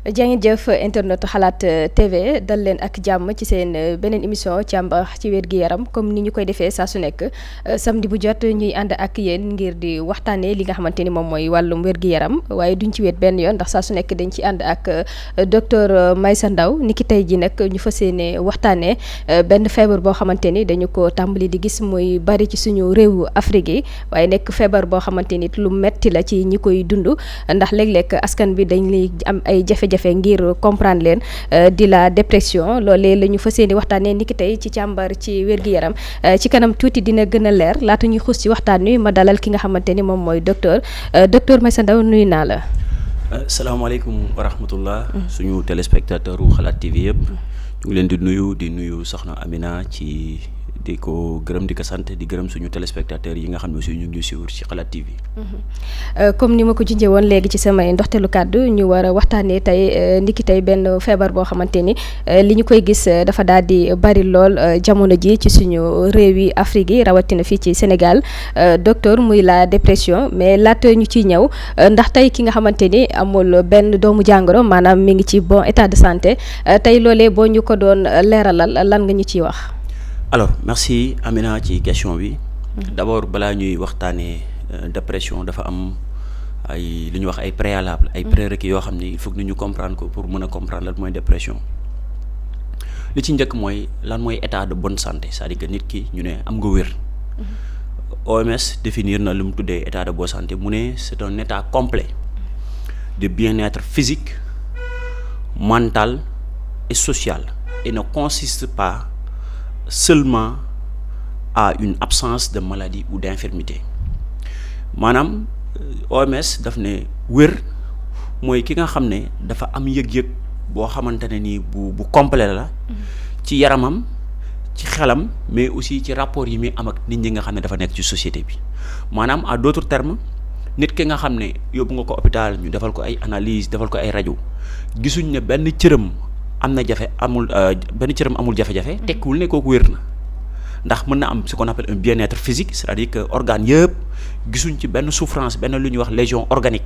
jaa jëf internet xalaat TV dal leen ak jàmm ci seen beneen émission càmbar ci wér-gi-yaram comme ni ñu koy defee saa su nekk samedi bu jot ñuy ànd ak yéen ngir di waxtaanee li nga xamante ni moom mooy wàllum wér-gi-yaram waaye duñ ci wéet benn yoon ndax saa su nekk dañ ci ànd ak docteur Meissa Ndao ni ki tey ji nag ñu fas yéene waxtaanee benn feebar boo xamante ni dañu ko tàmbali di gis muy bari ci suñu réewu Afrique yi waaye nekk feebar boo xamante ni lu metti la ci ñi koy dund ndax léeg-léeg askan bi dañ lay am ay jafe-jafe ngir comprendre leen di la dépression loolee la ñu fas yéene waxtaanee niki tey ci càmbar ci wér-gi-yaram ci kanam tuuti dina gën a leer laata ñuy xuus ci waxtaan wi ma dalal ki nga xamante ni moom mooy docteur Meissa Ndao nuyu naa la. salaamaaleykum wa rahmatullah suñu téléspectateur u Xalaat TV yëpp ñu ngi leen di nuyu soxna Amina ci di ko gërëm di ko sant di gërëm suñu téléspectateurs yi nga xam ne aussi ñu ngi suivre ci Xalaat TV. comme ni ma ko junjee woon léegi ci samay ndoxteelu kàddu ñu war a waxtaanee tey ndiki tey benn feebar boo xamante ni li ñu koy gis dafa daal di bari lool jamono ji ci suñu réew yi Afrique yi rawatina fii ci Sénégal docteur muy la dépression mais laata ñu ciy ñëw ndax tey ki nga xamante ni amul benn doomu jàngoro maanaam mi ngi ci bon état de santé tey loolee boo ñu ko doon leeralal lan nga ñu ciy wax. alors merci Amina ci question bi d'abord balaa ñuy waxtaanee dépression dafa am ay li ñuy wax ay préalable ay prérequis yoo xam ni il faut que ñu comprendre ko pour mën a comprendre lan mooy dépression li ci njëkk mooy lan mooy état de bonne santé c'est-à-dire que nit ki ñu ne am nga wér. OMS définir na lu mu tuddee état de bonne santé mu ne c'est un état complet de bien-être physique mental et social et ne consiste pas seulement à une absence de maladie ou d'infirmité maanaam OMS daf ne wér mooy ki nga xam ne dafa am yëg-yëg boo xamante ne nii bu complet la ci yaramam ci xelam mais aussi ci rapport yi muy am ak nit ñi nga xam ne dafa nekk ci société bi maanaam à d'autres termes nit ki nga xam ne yóbbu nga ko hôpital ñu defal ko ay analyse defal ko ay rajo gisuñ ne benn cëram benn cëram amul jafe-jafe tekkiwul ne kooku wér na ndax mën na am ce qu'on appelle un bien-être physique c'est-à-dire que organes yëpp gisuñ ci benn souffrance benn lu ñuy wax lésion organique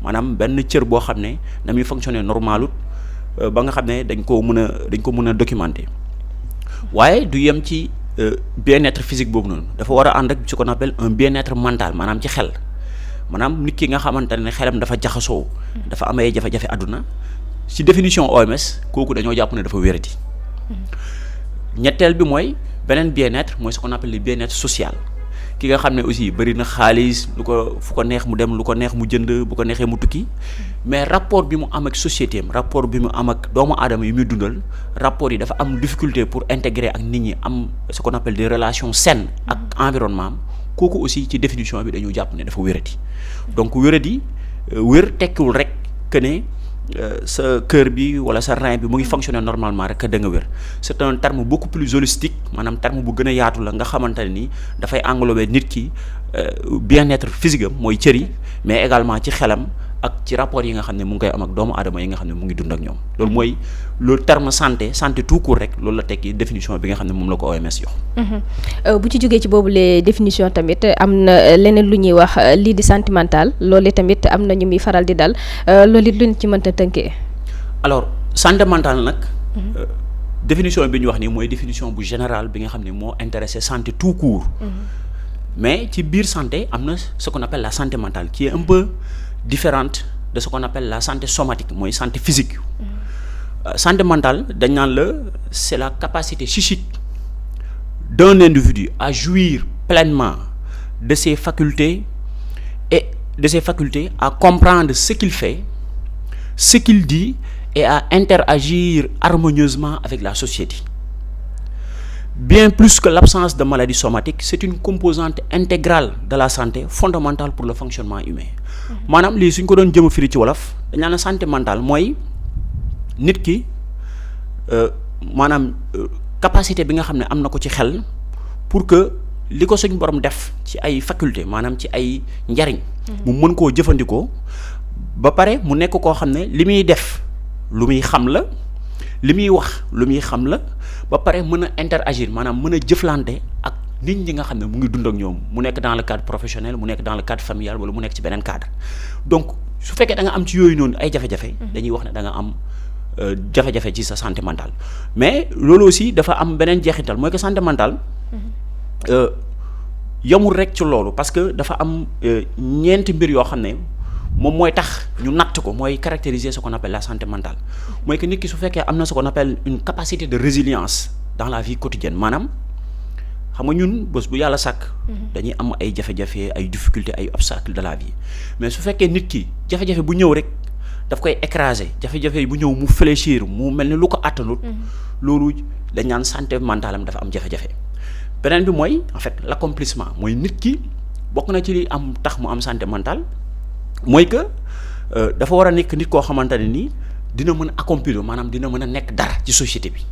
maanaam benn cër boo xam ne na muy fonctionner normalut ba nga xam ne dañ ko mën a documenter waaye du yem ci bien-être physique boobu noonu dafa war a ànd ak ce qu'on appelle un bien-être mental maanaam ci xel maanaam nit ki nga xamante ne xelam dafa jaxasoo dafa am ay jafe-jafe àdduna ci définition OMS kooku dañoo jàpp ne dafa wérati ñetteel bi mooy beneen bien-être mooy ce qu'on appelle le bien-être social ki nga xam ne aussi bëri na xaalis fu ko neex mu dem lu ko neex mu jënd bu ko neexee mu tukki mais rapport bi mu am ak société am rapport bi mu am ak doomu aadama yi muy dundal rapport yi dafa am difficulté pour intégrer ak nit ñi am ce qu'on appelle des relations saines ak environnement am kooku aussi ci définition bi dañu jàpp ne dafa wérati donc wérati wér tekkiwul rek que ne sa cœur bi wala sa rein bi mu ngi fonctionner normalement rek da nga wér c'est un terme beaucoup plus holistique maanaam terme bu gën a yaatu la nga xamante ne ni dafay englober nit ki bien-être physique am mooy cër yi mais également ci xelam ak ci rapport yi nga xam ne mu ngi koy am ak doomu aadama yi nga xam ne mu ngi dund ak ñoom loolu mooy le terme santé tout court rek loolu la tekki définition bi nga xam ne moom la ko OMS jox. bu ci jógee ci boobu les définition tamit am na leneen lu ñuy wax lii di sentimental loolu tamit am na ñu muy faral di dal loolu it luñ ci mënta tënkee. alors santé mentale nag. définition bi ñu wax nii mooy définition bu générale bi nga xam ne moo intéressé santé tout court. mais ci biir santé am na ce qu'on appelle la santé mentale qui est un peu différente de ce qu'on appelle la santé somatique mooy santé physique. Santé mentale dañ naan la c'est la capacité psychique d'un individu à jouir pleinement de ses facultés à comprendre ce qu'il fait, ce qu'il dit et à interagir harmonieusement avec la société. Bien plus que l'absence de maladie somatique, c'est une composante intégrale de la santé fondamentale pour le fonctionnement humain. maanaam lii suñ ko doon jëm a firi ci wolof dañ naan santé mentale mooy nit ki maanaam capacité bi nga xam ne am na ko ci xel pour que li ko suñ borom def ci ay faculté maanaam ci ay njariñ mu mën koo jëfandikoo ba pare mu nekk koo xam ne li muy def lu muy xam la li muy wax lu muy xam la ba pare mën a interagir maanaam mën a jëflante ak nit ñi nga xam ne mu ngi dund ak ñoom mu nekk dans le cadre professionnel mu nekk dans le cadre familial wala mu nekk ci beneen cadre donc su fekkee da nga am ci yooyu noonu ay jafe-jafe dañuy wax ne da nga am jafe-jafe ci sa santé mentale mais loolu aussi dafa am beneen jeexital mooy que santé mentale yamul rek ci loolu parce que dafa am ñeenti mbir yoo xam ne moom mooy tax ñu natt ko mooy caractériser ce qu'on appelle la santé mentale mooy que nit ki su fekkee am na ce qu'on appelle une capacité de résilience dans la vie quotidienne maanaam xam nga ñun bés bu yàlla sàkk dañuy am ay jafe-jafe ay difficultés ay obstacles de la vie mais su fekkee nit ki jafe-jafe bu ñëw rek daf koy écraser jafe-jafe bu ñëw mu fléchir mu mel ni lu ko àttanut loolu dañ naan santé mentale am dafa am jafe-jafe beneen bi mooy en fait l'accomplissement mooy nit ki bokk na ci li am tax mu am santé mentale mooy que dafa war a nekk nit koo xamante ne nii dina mën a accomplir maanaam dina mën a nekk dara ci société bi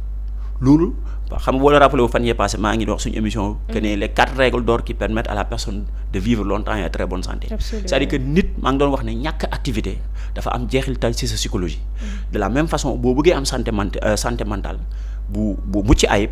loolu xam nga boo la rappelé wu fan yee passé maa ngi wax suñu émission que ne les 4 règles d'or qui permettent à la personne de vivre longtemps et en très bonne santé. Absolument. C'est-à-dire que nit maa ngi doon wax ne ñàkk activité dafa am jeexital ci sa psychologie de la même façon boo bëggee am santé mentale bu mucc ayib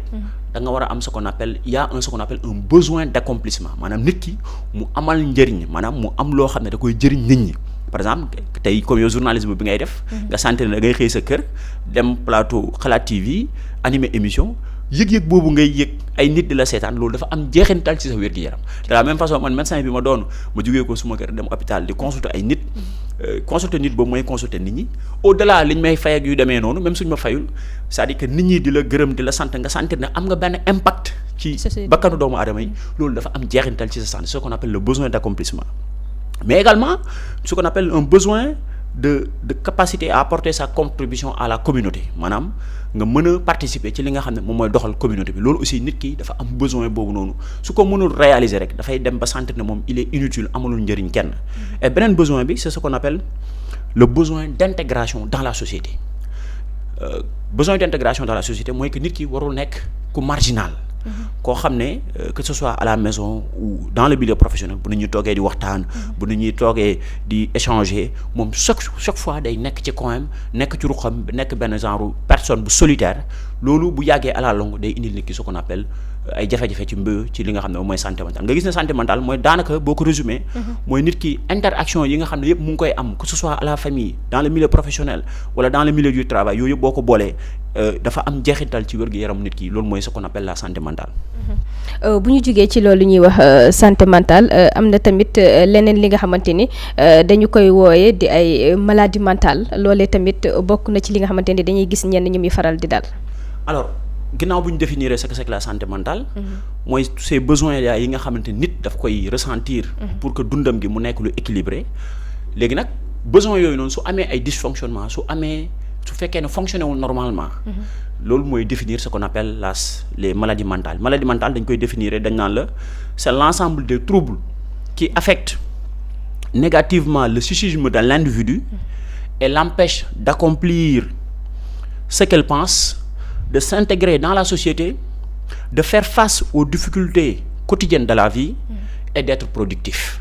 da nga war a am ce qu'on appelle ce qu'on appelle un besoin d'accomplissement maanaam nit ki mu amal njëriñ maanaam mu am loo xam ne da koy jëriñ nit ñi par exemple tey comme yow journalisme bi ngay def nga sentir ne da ngay xëy sa kër dem plateau Xalaat TV animé émission yëg-yëg boobu ngay yëg ay nit di la seetaan loolu dafa am jeexintal ci sa wér-gu-yaram de la même façon man médecin bi ma doon ma jógee ko suma kër dem hôpital di consulter ay nit consulter nit boobu mooy consulter nit ñi au delà liñ may fay ak yu demee noonu même suñ ma fayul c'est-à-dire que nit ñi di la gërëm di la sant nga sentir ne am nga benn impact ci bakkanu doomu aadama yi loolu dafa am jeexintal ci sa santé ce qu'on appelle le besoin d'accomplissement mais également ce qu'on appelle un besoin de capacité à apporter sa contribution à la communauté maanaam nga mën a participer ci li nga xam ne moom mooy doxal communauté bi loolu aussi nit ki dafa am besoin boobu noonu su ko mënul réaliser rek dafay dem ba sentir ne moom il est inutile amalul njëriñ kenn et beneen besoin bi c'est ce qu'on appelle le besoin d'intégration dans la société besoin d'intégration dans la société mooy que nit ki warul nekk ku marginal koo xam ne que ce soit à la maison ou dans le milieu professionnel bu nit ñuy toogee di waxtaan bu nit ñuy toogee di échanger moom chaque fois day nekk ci coin nekk ci ruxam nekk benn genre personne bu solitaire loolu bu yàggee à la longue day indil nit ki ce qu'on appelle ay jafe-jafe ci li nga xam ne mooy santé mentale nga gis ne santé mentale mooy daanaka boo ko résumé mooy nit ki interaction yi nga xam ne yëpp mu ngi koy am que ce soit à la famille dans le milieu professionnel wala dans le milieu du travail yooyu yëpp boo ko boolee dafa am jeexital ci wér-gu-yaram nit ki loolu mooy ce qu'on appelle la santé mentale. bu ñu jógee ci loolu ñuy wax santé mentale am na tamit leneen li nga xamante ni dañu koy wooye di ay maladie mentale loolee tamit bokk na ci li nga xamante ni dañuy gis ñenn ñu muy faral di dal. alors ginnaaw bu ñu définir ce que c'est que la santé mentale. mooy ces besoins yi nga xamante nit daf koy ressentir. pour que dundam gi mu nekk lu équilibré léegi nag besoins yooyu noonu su amee ay dysfonctionnement su fekkee ne fonctionné wul normalement loolu mooy définir ce qu'on appelle les maladies mentales dañ koy définir dañ naan la c'est l'ensemble des troubles qui affectent négativement le psychisme de l'individu et l'empêchent d'accomplir ce qu'elle pense, de s'intégrer dans la société, de faire face aux difficultés quotidiennes de la vie et d'être productif.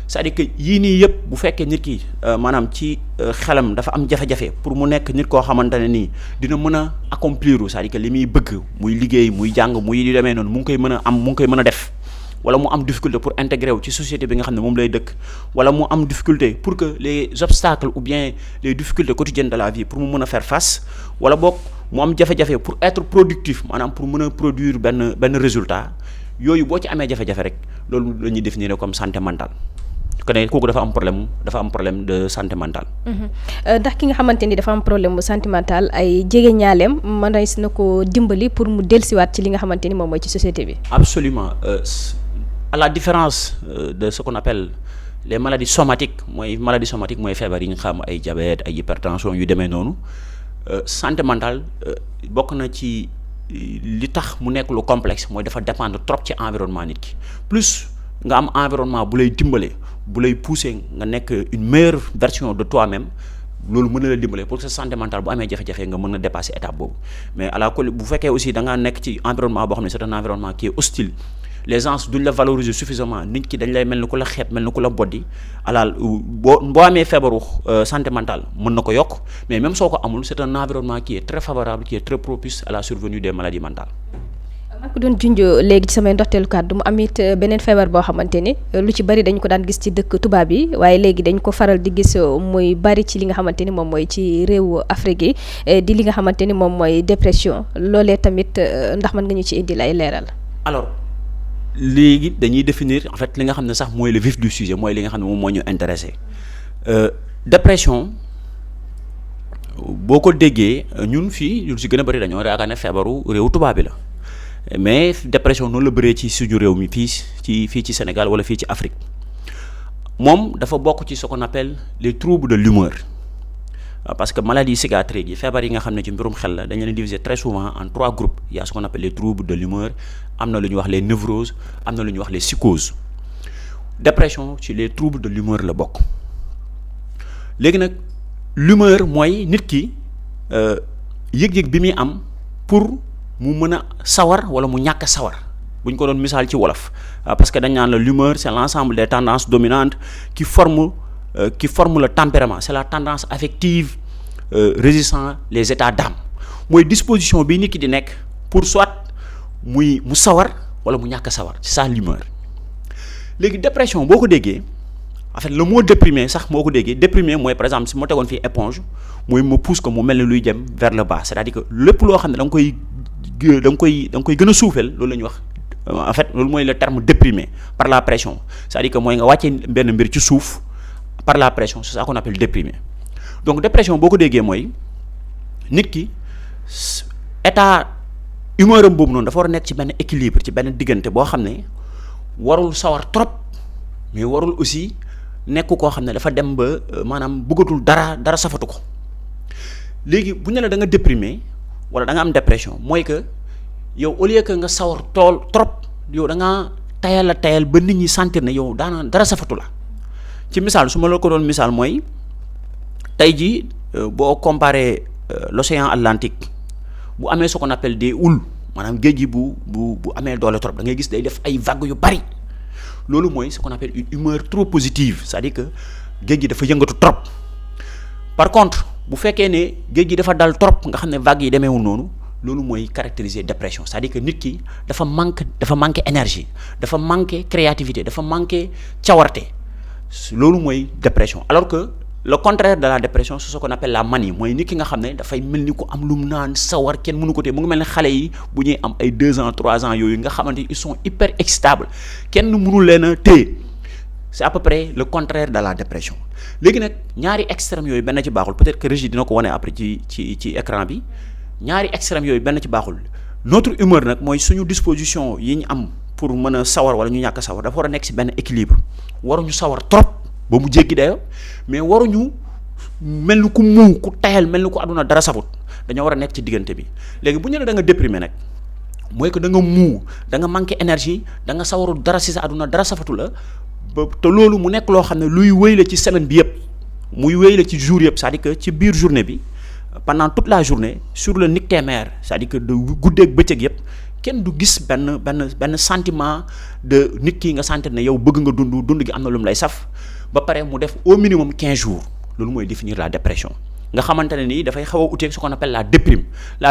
C'est-à-dire que yii nii yëpp bu fekkee nit ki maanaam ci xelam dafa am jafe-jafe pour mu nekk nit koo xamante ne nii dina mën a accomplir c'est-à-dire que li muy bëgg muy liggéey muy jàng muy di demee noonu mu ngi koy mën a am mu ngi koy mën a def wala mu am difficulté pour intégrer wu ci société bi nga xam ne moom lay dëkk wala mu am difficulté pour que les obstacles ou bien les difficultés quotidiennes de la vie pour mu mën a faire face wala boog mu am jafe-jafe pour être productif maanaam pour mën a produire benn résultat yooyu boo ci amee jafe-jafe rek loolu la ñuy définir comme santé mentale. kooku dafa am problème de santé mentale. ndax ki nga xamante ni dafa am problème mu santé mentale ay jege ñaaleem mën na ko dimbali pour mu dellusiwaat ci li nga xamante ni moom mooy ci société bi. Absolument à la différence de ce qu'on appelle les maladies somatiques mooy feebar yi nga xam ay diabète ay hypertension yu demee noonu santé mentale bokk na ci li tax mu nekk lu complexe mooy dafa dépendre trop ci environnement nit ki plus nga am environnement bu lay dimbale. bu lay pousser nga nekk une meilleure version de toi-même loolu mën na la dimbale pour que sa santé mentale bu amee jafe-jafe nga mën a dépasser étape boobu mais bu fekkee aussi da ngaa nekk ci environnement boo xam ne c'est un environnement qui est hostile les gens duñ la valoriser suffisamment nit ki dañ lay mel ni ku la xeeb mel ni ku la boddi alaal boo amee feebaru santé mentale mën na ko yokk mais même soo ko amul c'est un environnement qui est très favorable qui est très propice à la survenue des maladies mentales. man ko doon junj léegi ci samay ndorteelu kàddu mu am it beneen feebar boo xamante ni lu ci bari dañ ko daan gis ci dëkk tubaab yi waaye léegi dañ ko faral di gis muy bari ci li nga xamante ni moom mooy ci réewu Afrique yi di li nga xamante ni moom mooy dépression loolee tamit ndax mën nga ñu ci indil ay leeral. alors léegi dañuy définir en fait li nga xam ne sax mooy le vif du sujet mooy li nga xam ne moom moo ñu intéressé dépression boo ko déggee ñun fii lu si gën a bëri dañoo yaakaar ne feebaru réewu tubaab bi la mais dépression noonu la bëree ci suñu réew mi fii ci Sénégal wala fii ci Afrique moom dafa bokk ci ce qu'on appelle les troubles de l'humeur parce que maladie psychiatrique yi feebar yi nga xam ne ci mbirum xel la dañu leen diviser très souvent en 3 groupes il y a ce qu'on appelle les troubles de l'humeur am na lu ñuy wax les névroses am na lu ñuy wax les psychoses dépression ci les troubles de l'humeur la bokk léegi nag l'humeur mooy nit ki yëg-yëg bi muy am pour mu mën a sawar wala mu ñàkk a sawar bu ñu ko doon misaal ci wolof parce que dañ naan la l'humeur c'est l'ensemble des tendances dominantes qui forment le tempérament c'est la tendance affective régissant les états d'âme mooy disposition bi nit ki di nekk pour soit mu sawar wala mu ñàkk a sawar c'est ça l'humeur léegi dépression boo ko déggee en fait le mot déprimé sax moo ko déggee déprimé mooy par exemple si ma tegoon fii éponge mooy ma pousse ko mu mel ni luy dem vers le bas c'est-à-dire que lépp loo xam ne da nga koy gën a suufeel loolu la ñuy wax en fait loolu mooy le terme déprimé par la pression c'est-à-dire que mooy nga wàccee benn mbir ci suuf par la pression c'est ça qu'on appelle déprimé donc dépression boo ko déggee mooy nit ki état humeur am boobu noonu dafa war a nekk ci benn équilibre ci benn diggante boo xam ne warul sawar trop mais warul aussi nekk koo xam ne dafa dem ba maanaam bëggatul dara safatu ko léegi bu ñu la da nga déprimé wala da nga am dépression mooy que yow au lieu que nga sawar trop yow da nga tayal ba nit ñi sentir ne yow dara safatu la ci misaal su ma la ko doon misaal mooy tey jii boo comparé l'océan Atlantique bu amee ce qu'on appelle des houles maanaam géej gi bu amee doole trop da ngay gis day def ay vagues yu bari loolu mooy ce qu'on appelle une humeur trop positive c'est-à-dire que géej gi dafa yëngatu trop par contre bu fekkee ne géej gi dafa dal trop nga xam ne vagues yi demeewul noonu loolu mooy caractériser dépression c'est-à-dire que nit ki dafa manqué énergie dafa manqué créativité dafa manqué cawarte loolu mooy dépression alors que le contraire de la dépression c'est ce qu'on appelle la manie mooy nit ki nga xam ne dafay mel ni ku am lu mu naan sawar kenn mënu ko téye mu ngi mel ne xale yi bu ñuy am ay 2 ans 3 ans yooyu nga xamante ils sont hyper excitables kenn mënul leen a téye c'est à peu près le contraire de la dépression léegi nag ñaari extrêmes yooyu benn ci baaxul peut-être que Régis dina ko wane après ci écran bi ñaari extrêmes yooyu benn ci baaxul notre humeur nag mooy suñu disposition yi ñu am pour mën a sawar wala ñu ñàkk a sawar dafa war a nekk ci benn équilibre waruñu sawar trop ba mu jéggi dayo mais waruñu mel ni ku tayal mel ni ku àdduna dara safut dañoo war a nekk ci diggante bi léegi bu ñu ne da nga déprimé nag mooy que da nga da nga manqué énergie da nga sawarul dara ci sa àdduna dara safatu la ba te loolu mu nekk loo xam ne luy wéy la ci semaine bi yëpp muy wéy la ci jour yëpp c'est-à-dire que ci biir journée bi pendant toute la journée sur le nictémère c'est-à-dire que de guddeeg bëccëg yëpp kenn du gis benn sentiment de nit ki nga sentir ne yow bëgg nga dund gi am na lu mu lay saf ba pare mu def au minimum 15 jours loolu mooy définir la dépression nga xamante ne nii dafay xaw a uteeg ce qu'on appelle la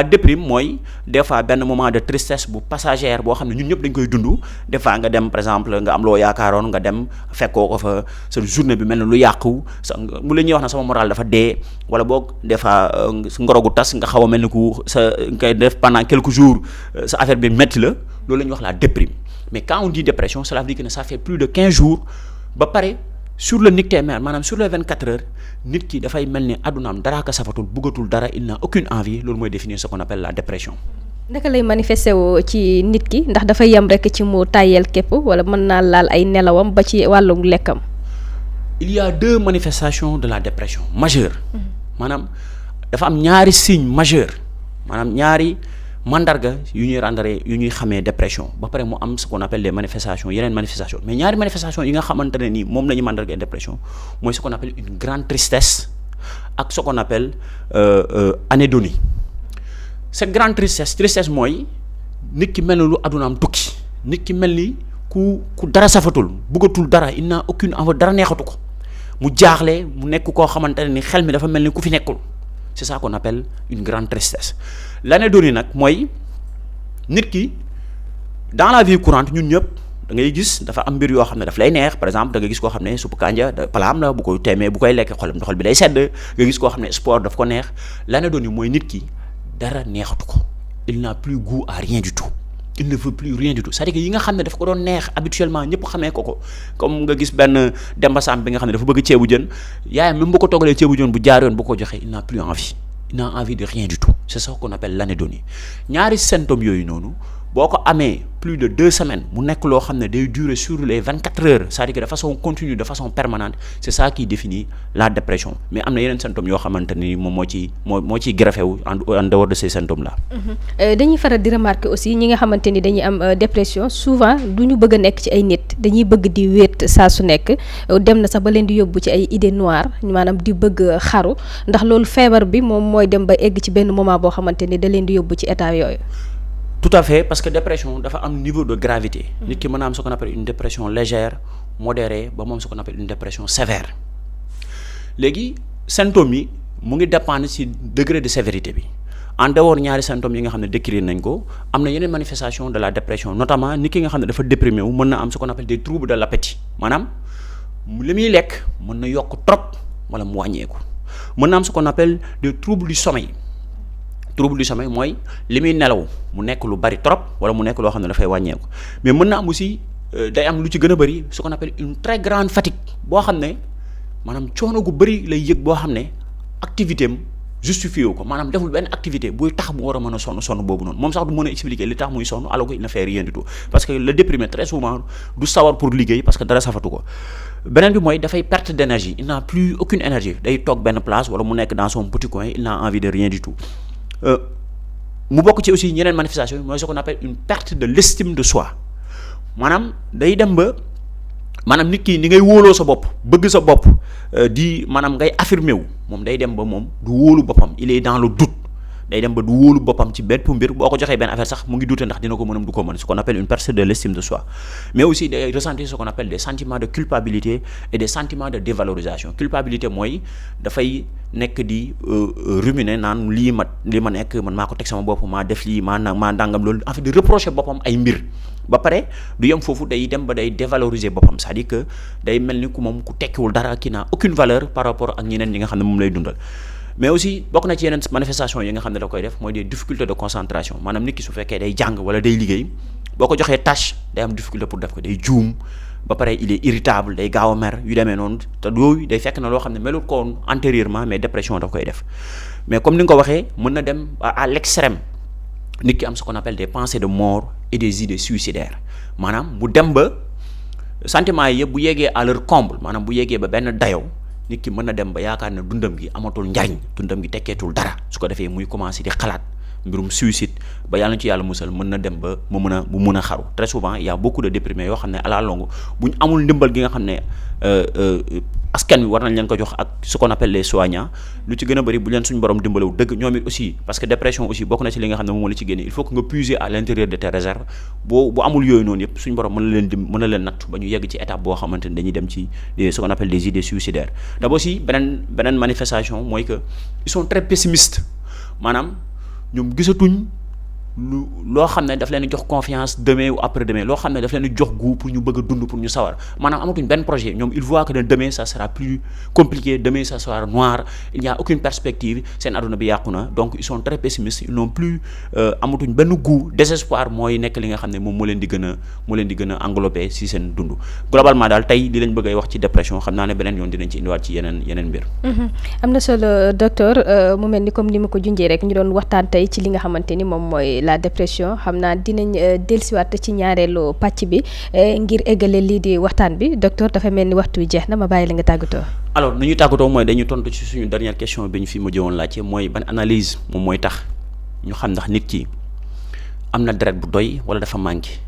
déprime mooy des fois benn moment de tristesse bu passagère boo xam ne ñun ñëpp dañ koy dund des fois nga dem par exemple nga am loo yaakaaroon nga dem fekkoo ko fa sa journée bi mel ne lu yàqu mu la ñuy wax na sama moral dafa dee wala boog des fois ngorogu tas nga xaw a mel ni ku ngay def pendant quelques jours sa affaire bi métti la loolu la ñuy wax la déprime mais quand on dit dépression cela veut dire que ça fait plus de 15 jours ba pare sur le nictémère maanaam sur les 24 heures nit ki dafay mel ni addunaam daraa ka safatul bëggatul dara il n'a aucune envie loolu mooy définir ce qu'on appelle la dépression. naka lay manifesté woo ci nit ki ndax dafay yem rek ci mu tàyyeel képp wala mën naa laal ay nelawam ba ci wàllum lekkam. il y a 2 manifestations de la dépression majeures. maanaam dafa am ñaari signes majeurs maanaam ñaari mandarga yu ñuy xamee dépression ba pare mu am ce qu'on appelle les manifestations yeneen manifestations mais ñaari manifestations yi nga xamante ne nii moom la ñu mandarga dépression mooy ce qu'on appelle une grande tristesse ak ce qu'on appelle anédonie cette grande tristesse mooy nit ki mel ni lu addunaam tukki nit ki mel ni ku dara safatul bëggatul dara il n'a aucune envie dara neexatu ko mu jaaxle mu nekk koo xamante ne ni xel mi dafa mel ni ku fi nekkul c'est ça qu'on appelle une grande tristesse l'anédonie nag mooy nit ki dans la vie courante ñun ñëpp da ngay gis dafa am mbir yoo xam ne daf lay neex par exemple da nga gis koo xam ne suppu kànja palaam la bu ko teemee bu koy lekk xol bi day sedd nga gis koo xam ne sport daf ko neex l'anédonie mooy nit ki dara neexatu ko il n'a plus goût à rien du tout il ne veut plus rien du tout c'est-à-dire que yi nga xam ne daf ko doon neex habituellement ñëpp xamee ko comme nga gis benn Demba Sam bi nga xam ne dafa bëgg ceebu jën yaayam même bu ko toggalee ceebu jën bu jaar yoon bu ko joxee il n'a plus envie il n'a envie de rien du tout c'est ça qu'on appelle l'anédonie ñaari symptômes yooyu noonu boo ko amee plus de 2 semaines mu nekk loo xam ne day durer sur les 24 heures c'est-à-dire que de façon continue de façon permanente c'est ça qui définit la dépression mais am na yeneen symptômes yoo xamante ni moom moo ciy greffé wu en dehors de ces symptômes là. dañuy faral di remarquer aussi ñi nga xamante ni dañuy am dépression souvent du ñu bëgg a nekk ci ay nit dañuy bëgg di wéet saa su nekk dem na sax ba leen di yóbbu ci ay idées noires maanaam di bëgg xaru ndax loolu feebar bi moom mooy dem ba egg ci benn moment boo xamante ni da leen di yóbbu ci état yooyu. Tout à fait parce que dépression dafa am niveau de gravité. nit ki mën a am ce qu'on appelle une dépression légère modérée ba moom ce qu'on appelle une dépression sévère léegi symptômes yi mu ngi dépendre ci degré de sévérité bi en dehors ñaari symptômes yi nga xam ne décrire nañ ko am na yeneen manifestation de la dépression notamment nit ki nga xam ne dafa déprimé wu mën na am ce qu'on appelle des troubles de l'appétit maanaam li muy lekk mën na yokk trop wala mu wàññeeku mën na am ce qu'on appelle des troubles du sommeil. trouble du sommeil mooy li muy nelaw mu nekk lu bari trop wala mu nekk loo xam ne dafay wàññeeku mais mën na am aussi day am lu ci gën a bari ce qu'on appelle une très grande fatigue boo xam ne maanaam coono gu bari lay yëg boo xam ne activité am justifié wu ko maanaam deful benn activité buy tax mu war a mën a sonn boobu noonu moom sax du mën a expliquer li tax muy sonn alors que il ne fait rien du tout parce que le déprimé très souvent du sawar pour liggéey parce que dara safatu ko beneen bi mooy dafay perte d'énergie il n'a plus aucune énergie day toog benn place wala mu nekk dans son petit coin il n'a envie de rien du tout mu bokk ci aussi ñeneen manifestation mooy ce qu'on appelle une perte de l'estime de soi maanaam day dem ba maanaam nit ki ni ngay wóoloo sa bopp bëgg sa bopp di maanaam ngay affirmer wu moom day dem ba moom du wóolu boppam il est dans le doute day dem ba du wóolu boppam ci benn mbir boo ko joxee benn affaire sax mu ngi douter ndax dina ko mën du ko mën ce qu'on appelle une perte de l'estime de soi mais aussi day ressentir ce qu'on appelle des sentiments de culpabilité et des sentiments de dévalorisation culpabilité mooy dafay nekk di ruminer naan lii ma nekk man maa ko teg sama bopp maa def lii maa ndàngam loolu en fait di reprocher boppam ay mbir ba pare du yem foofu day dem ba day dévaloriser boppam c'est-à-dire que day mel ni ku moom ku tekkiwul dara qui n'a aucune valeur par rapport ak ñeneen ñi nga xam ne moom lay dundal mais aussi bokk na ci yeneen manifestation yi nga xam ne da koy def mooy des difficultés de concentration maanaam nit ki su fekkee day jàng wala day liggéey boo ko joxee tâche day am difficulté pour def ko day juum ba pare il est irritable day gaaw a mer yu demee noonu te yooyu day fekk na loo xam ne melut ko woon antérieurement mais dépression daf koy def mais comme ni nga ko waxee mën na dem à l'extrême nit ki am ce qu'on appelle des pensées de mort et des idées suicidaires maanaam mu dem ba sentiments yi yëpp bu yeggee à leur comble maanaam bu yeggee ba benn dayow nit ki mën na dem ba yaakaar ne dundam gi amatul njariñ dundam gi tekkeetul dara su ko defee muy commencer di xalaat mbirum suicide ba yàlla na ci yàlla musal mën na dem ba mu mën a xaru très souvent il y a beaucoup de déprimés yoo xam ne à la longue bu ñu amul ndimbal gi nga xam ne askan wi war nañ leen ko jox ak ce qu'on appelle les soignants lu ci gën a bëri bu leen suñu borom dimbalewu dëgg ñoom it aussi parce que dépression aussi bokk na ci li nga xam ne moom la ci génne il faut que nga puiser à l'intérieur de tes réserves bu amul yooyu noonu yëpp suñu borom mën na leen natt ba ñu yegg ci étape boo xamante ne dañuy dem ci ce qu'on appelle des idées suicidaires d'abord aussi beneen manifestation mooy que ils sont très pessimistes maanaam ñoom gisatuñ loo xam ne daf leen jox confiance demain ou après demain loo xam ne daf leen jox goût pour ñu bëgg a dund pour ñu sawar maanaam amatuñ benn projet ñoom ils voient que demain ça sera plus compliqué demain ça sera noir il n'y a aucune perspective seen aduna bi yàqu na donc ils sont très pessimistes ils n'ont plus amatuñ benn goût désespoir mooy nekk li nga xam ne moom moo leen di gën a englobé si seen dund globalement daal tey li lañ bëgg a wax ci dépression xam naa ne beneen yoon dinañ ci indiwaat ci yeneen mbir. am na solo docteur mu mel ni comme ni ma ko junjee rek ñu doon waxtaan tey ci li nga xamante ni moom mooy la dépression xam naa dinañ dellusiwaat ci ñaareelu pàcc bi ngir eggale lii di waxtaan bi docteur dafa mel ni waxtu wi jeex na ma bàyyi la nga tàggatoo. alors ni ñuy tàggatoo mooy dañuy tontu ci suñu dernière question bi ñu fi mujjee woon laajte mooy ban analyse moom mooy tax ñu xam ndax nit ki am na deret bu doy wala dafa manqué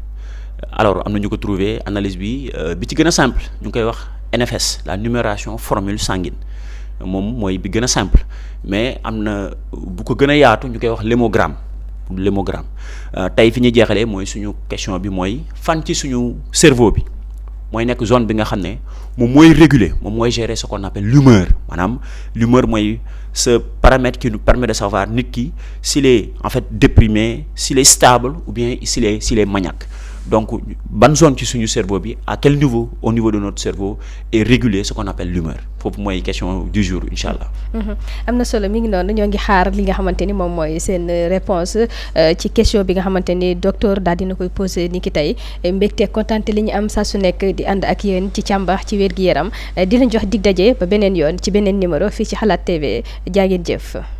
alors am na ñu ko trouvé analyse bi ci gën a simple ñu ngi koy wax NFS la numération formule sanguine moom mooy bi gën a simple mais am na bu ko gën a yaatu ñu koy wax l'hémogramme tey fi ñuy jeexalee mooy suñu question bi mooy fan ci suñu cerveau bi mooy nekk zone bi nga xam ne moom mooy réguler moom mooy gérer ce qu'on appelle l'humeur maanaam l'humeur mooy ce paramètre qui nous permet de savoir nit ki s'il est en fait déprimé s'il est stable ou bien s'il est maniaque donc ban zone ci suñu cerveau bi à quel niveau au niveau de notre cerveau est régulé ce qu'on appelle l'humeur foofu mooy question du jour incha allah. am na solo mi ngi noonu ñoo ngi xaar li nga xamante ni moom mooy seen réponse ci question bi nga xamante ni docteur daal dina koy posé ni ki tey mbégte kontaante li ñu am saa su nekk di ànd ak yéen ci càmbar ci wér-gi-yaram di leen jox dig daje ba beneen yoon ci beneen numéro fii ci Xalaat TV jaa ngeen jëf.